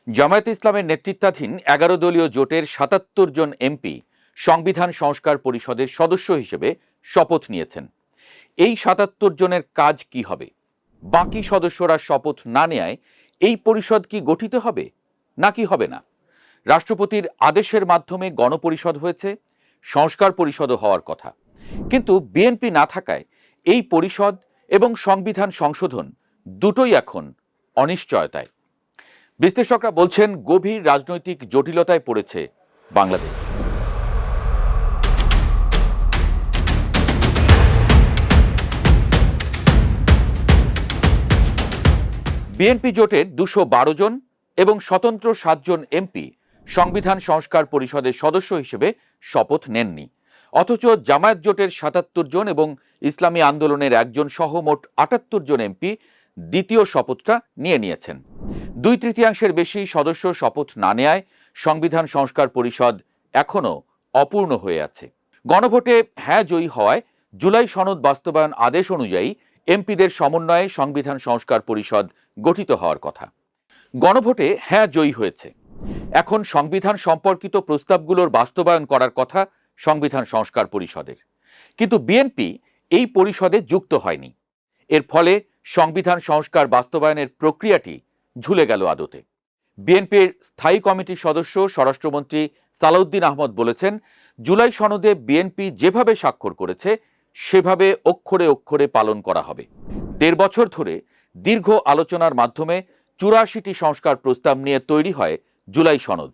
জামায়াতে ইসলামের নেতৃত্বাধীন ১১ দলীয় জোটের ৭৭ জন এমপি সংবিধান সংস্কার পরিষদের সদস্য হিসেবে শপথ নিয়েছেন। এই ৭৭ জনের কাজ কি হবে? বাকি সদস্যরা শপথ না নেয় এই পরিষদ কি গঠিত হবে নাকি হবে না? রাষ্ট্রপতির আদেশের মাধ্যমে গণপরিষদ হয়েছে, সংস্কার পরিষদও হওয়ার কথা, কিন্তু বিএনপি না থাকায় এই পরিষদ এবং সংবিধান সংশোধন দুটোই এখন অনিশ্চয়তায়। বিশ্লেষকরা বলছেন গভীর রাজনৈতিক জটিলতায় পড়েছে বাংলাদেশ। বিএনপি জোটের ২১২ জন এবং স্বতন্ত্র ৭ জন এমপি সংবিধান সংস্কার পরিষদের সদস্য হিসেবে শপথ নেননি, অথচ জামায়াত জোটের ৭৭ জন এবং ইসলামী আন্দোলনের একজন সহ মোট ৭৮ জন এমপি দ্বিতীয় শপথটা নিয়েছেন। ২/৩ বেশি সদস্য শপথ না নেয়ায় সংবিধান সংস্কার পরিষদ এখনও অপূর্ণ হয়ে আছে। গণভোটে হ্যাঁ জয়ী হওয়ায় জুলাই সনদ বাস্তবায়ন আদেশ অনুযায়ী এমপিদের সমন্বয়ে সংবিধান সংস্কার পরিষদ গঠিত হওয়ার কথা। গণভোটে হ্যাঁ জয়ী হয়েছে, এখন সংবিধান সম্পর্কিত প্রস্তাবগুলোর বাস্তবায়ন করার কথা সংবিধান সংস্কার পরিষদের, কিন্তু বিএনপি এই পরিষদে যুক্ত হয়নি। এর ফলে সংবিধান সংস্কার বাস্তবায়নের প্রক্রিয়াটি ঝুলে গেল আদতে। বিএনপির স্থায়ী কমিটির সদস্য স্বরাষ্ট্রমন্ত্রী সালাউদ্দিন আহমদ বলেছেন, জুলাই সনদে বিএনপি যেভাবে স্বাক্ষর করেছে সেভাবে অক্ষরে অক্ষরে পালন করা হবে। ১.৫ বছর ধরে দীর্ঘ আলোচনার মাধ্যমে ৮৪টি সংস্কার প্রস্তাব নিয়ে তৈরি হয় জুলাই সনদ।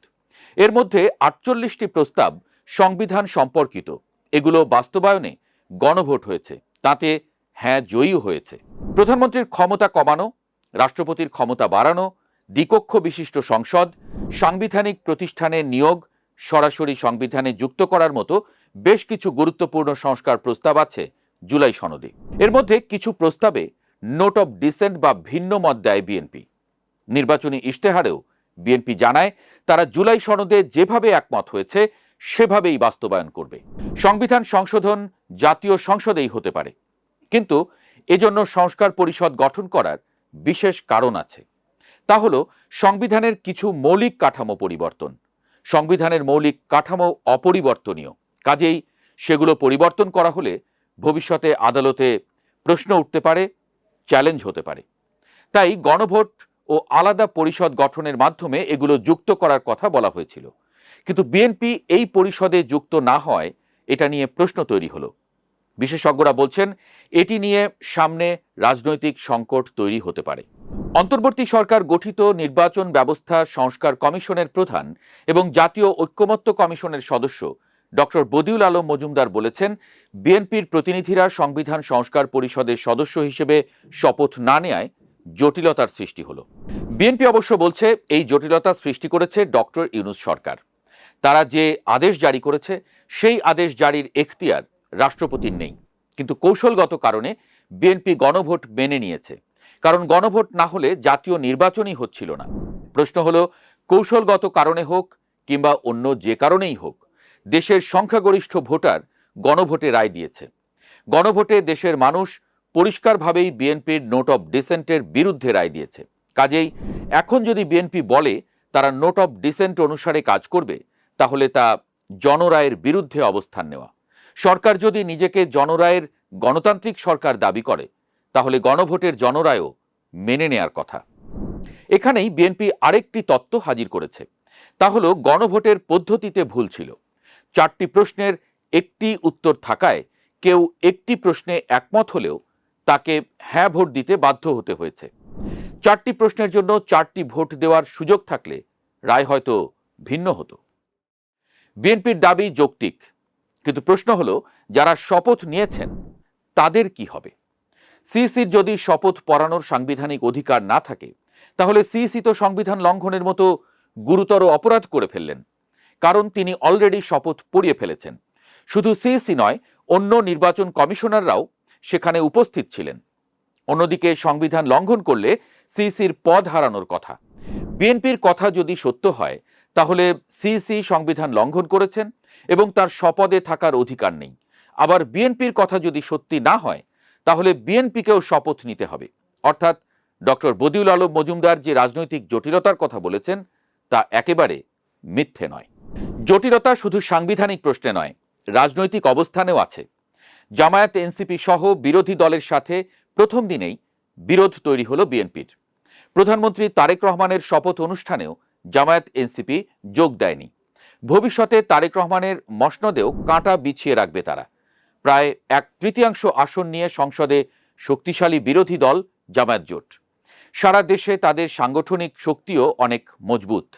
এর মধ্যে ৪৮টি প্রস্তাব সংবিধান সম্পর্কিত। এগুলো বাস্তবায়নে গণভোট হয়েছে, তাতে হ্যাঁ জয়ী হয়েছে। প্রধানমন্ত্রীর ক্ষমতা কমানো, রাষ্ট্রপতির ক্ষমতা বাড়ানো, দ্বিকক্ষ বিশিষ্ট সংসদ, সাংবিধানিক প্রতিষ্ঠানের নিয়োগ সরাসরি সংবিধানে যুক্ত করার মতো বেশ কিছু গুরুত্বপূর্ণ সংস্কার প্রস্তাব আছে জুলাই সনদে। এর মধ্যে কিছু প্রস্তাবে নোট অব ডিসেন্ট বা ভিন্ন মত দেয় বিএনপি। নির্বাচনী ইশতেহারেও বিএনপি জানায় তারা জুলাই সনদে যেভাবে একমত হয়েছে সেভাবেই বাস্তবায়ন করবে। সংবিধান সংশোধন জাতীয় সংসদেই হতে পারে, কিন্তু এজন্য সংস্কার পরিষদ গঠন করার বিশেষ কারণ আছে। তা হলো সংবিধানের কিছু মৌলিক কাঠামো পরিবর্তন। সংবিধানের মৌলিক কাঠামো অপরিবর্তনীয়, কাজেই সেগুলো পরিবর্তন করা হলে ভবিষ্যতে আদালতে প্রশ্ন উঠতে পারে, চ্যালেঞ্জ হতে পারে। তাই গণভোট ও আলাদা পরিষদ গঠনের মাধ্যমে এগুলো যুক্ত করার কথা বলা হয়েছিল, কিন্তু বিএনপি এই পরিষদে যুক্ত না হয় এটা নিয়ে প্রশ্ন তৈরি হলো। বিশেষজ্ঞরা বলছেন এটি নিয়ে সামনে রাজনৈতিক সংকট তৈরি হতে পারে। অন্তর্বর্তী সরকার গঠিত নির্বাচন ব্যবস্থা সংস্কার কমিশনের প্রধান এবং জাতীয় ঐক্যমত্য কমিশনের সদস্য ডক্টর বদিউল আলম মজুমদার বলেছেন, বিএনপির প্রতিনিধিরা সংবিধান সংস্কার পরিষদের সদস্য হিসেবে শপথ না নেয়ায় জটিলতার সৃষ্টি হলো। বিএনপি অবশ্য বলছে এই জটিলতা সৃষ্টি করেছে ডক্টর ইউনূস সরকার। তারা যে আদেশ জারি করেছে সেই আদেশ জারির এখতিয়ার রাষ্ট্রপতির নেই, কিন্তু কৌশলগত কারণে বিএনপি গণভোট মেনে নিয়েছে, কারণ গণভোট না হলে জাতীয় নির্বাচনই হচ্ছিল না। প্রশ্ন হলো, কৌশলগত কারণে হোক কিংবা অন্য যে কারণেই হোক, দেশের সংখ্যাগরিষ্ঠ ভোটার গণভোটে রায় দিয়েছে। গণভোটে দেশের মানুষ পরিষ্কারভাবেই বিএনপির নোট অব ডিসেন্টের বিরুদ্ধে রায় দিয়েছে। কাজেই এখন যদি বিএনপি বলে তারা নোট অব ডিসেন্ট অনুসারে কাজ করবে, তাহলে তা জনরায়ের বিরুদ্ধে অবস্থান নেওয়া। সরকার যদি নিজেকে জনরায়ের গণতান্ত্রিক সরকার দাবি করে, তাহলে গণভোটের জনরায়ও মেনে নেয়ার কথা। এখানেই বিএনপি আরেকটি তত্ত্ব হাজির করেছে, তা হলো গণভোটের পদ্ধতিতে ভুল ছিল। 4টি প্রশ্নের একটি উত্তর থাকায় কেউ একটি প্রশ্নে একমত হলেও তাকে হ্যাঁ ভোট দিতে বাধ্য হতে হয়েছে। 4টি প্রশ্নের জন্য 4টি ভোট দেওয়ার সুযোগ থাকলে রায় হয়তো ভিন্ন হতো। বিএনপির দাবি যৌক্তিক, কিন্তু প্রশ্ন হলো যারা শপথ নিয়েছেন তাদের কি হবে? সিইসির যদি শপথ পড়ানোর সাংবিধানিক অধিকার না থাকে, তাহলে সিইসি তো সংবিধান লঙ্ঘনের মতো গুরুতর অপরাধ করে ফেললেন, কারণ তিনি অলরেডি শপথ পড়িয়ে ফেলেছেন। শুধু সিইসি নয়, অন্য নির্বাচন কমিশনাররাও সেখানে উপস্থিত ছিলেন। অন্যদিকে সংবিধান লঙ্ঘন করলে সিইসির পদ হারানোর কথা। বিএনপির কথা যদি সত্য হয়, তাহলে সিইসি সংবিধান লঙ্ঘন করেছেন এবং তার স্বপদে থাকার অধিকার নেই। আবার বিএনপির কথা যদি সত্যি না হয়, তাহলে বিএনপিকেও শপথ নিতে হবে। অর্থাৎ ডক্টর বদিউল আলম মজুমদার যে রাজনৈতিক জটিলতার কথা বলেছেন তা একেবারে মিথ্যে নয়। জটিলতা শুধু সাংবিধানিক প্রশ্নে নয়, রাজনৈতিক অবস্থানেও আছে। জামায়াত এনসিপি সহ বিরোধী দলের সাথে প্রথম দিনেই বিরোধ তৈরি হলো বিএনপির। প্রধানমন্ত্রী তারেক রহমানের শপথ অনুষ্ঠানেও জামায়াত এনসিপি যোগ দেয়নি। ভবিষ্যতে তারেক রহমানের মসনদেও কাঁটা বিছিয়ে রাখবে তারা। প্রায় 1/3 আসন নিয়ে সংসদে শক্তিশালী বিরোধী দল জামায়াত জোট। সারা দেশে তাদের সাংগঠনিক শক্তিও অনেক মজবুত।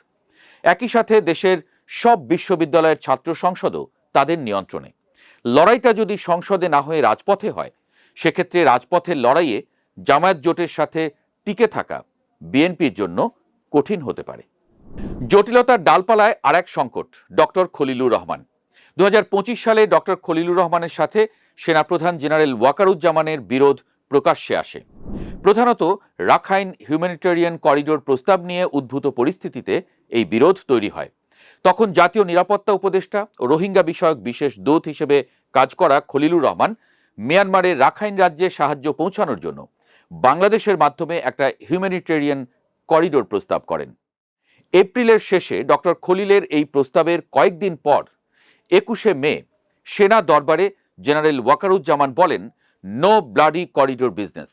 একই সাথে দেশের সব বিশ্ববিদ্যালয়ের ছাত্র সংসদও তাদের নিয়ন্ত্রণে। লড়াইটা যদি সংসদে না হয়ে রাজপথে হয়, সেক্ষেত্রে রাজপথের লড়াইয়ে জামায়াত জোটের সাথে টিকে থাকা বিএনপির জন্য কঠিন হতে পারে। জটিলতার ডালপালায় আরেক সংকট, ডক্টর খলিলুর রহমান। 2025 সালে ডক্টর খলিলুর রহমানের সাথে সেনাপ্রধান জেনারেল ওয়াকারুজ্জামানের বিরোধ প্রকাশ্যে আসে। প্রধানত রাখাইন হিউম্যানিটেরিয়ান করিডোর প্রস্তাব নিয়ে উদ্ভূত পরিস্থিতিতে এই বিরোধ তৈরি হয়। তখন জাতীয় নিরাপত্তা উপদেষ্টা ও রোহিঙ্গা বিষয়ক বিশেষ দূত হিসেবে কাজ করা খলিলুর রহমান মিয়ানমারের রাখাইন রাজ্যে সাহায্য পৌঁছানোর জন্য বাংলাদেশের মাধ্যমে একটা হিউম্যানিটেরিয়ান করিডোর প্রস্তাব করেন। এপ্রিলের শেষে ডক্টর খলিলের এই প্রস্তাবের কয়েকদিন পর 21শে মে সেনা দরবারে জেনারেল ওয়াকারুজ্জামান বলেন, নো ব্লাডি করিডোর বিজনেস।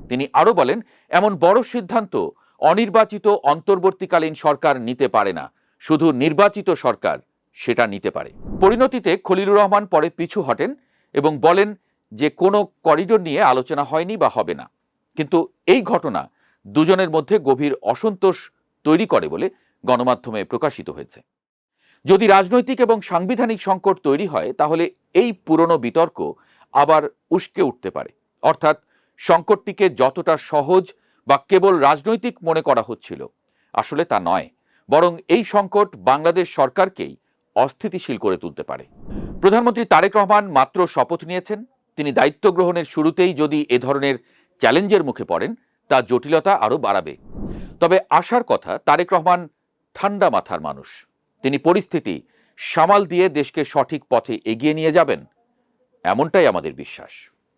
তিনি আরও বলেন, এমন বড় সিদ্ধান্ত অনির্বাচিত অন্তর্বর্তীকালীন সরকার নিতে পারে না, শুধু নির্বাচিত সরকার সেটা নিতে পারে। পরিণতিতে খলিলুর রহমান পরে পিছু হটেন এবং বলেন যে কোনো করিডোর নিয়ে আলোচনা হয়নি বা হবে না। কিন্তু এই ঘটনা দুজনের মধ্যে গভীর অসন্তোষ তৈরি করে বলে গণমাধ্যমে প্রকাশিত হয়েছে। যদি রাজনৈতিক এবং সাংবিধানিক সংকট তৈরি হয়, তাহলে এই পুরনো বিতর্ক আবার উস্কে উঠতে পারে। অর্থাৎ সংকটটিকে যতটা সহজ বা কেবল রাজনৈতিক মনে করা হচ্ছিল, আসলে তা নয়, বরং এই সংকট বাংলাদেশ সরকারকেই অস্থিতিশীল করে তুলতে পারে। প্রধানমন্ত্রী তারেক রহমান মাত্র শপথ নিয়েছেন। তিনি দায়িত্ব গ্রহণের শুরুতেই যদি এ ধরনের চ্যালেঞ্জের মুখে পড়েন, তা জটিলতা আরও বাড়াবে। তবে আশার কথা, তারেক রহমান ঠান্ডা মাথার মানুষ। তিনি পরিস্থিতি সামাল দিয়ে দেশকে সঠিক পথে এগিয়ে নিয়ে যাবেন, এমনটাই আমাদের বিশ্বাস।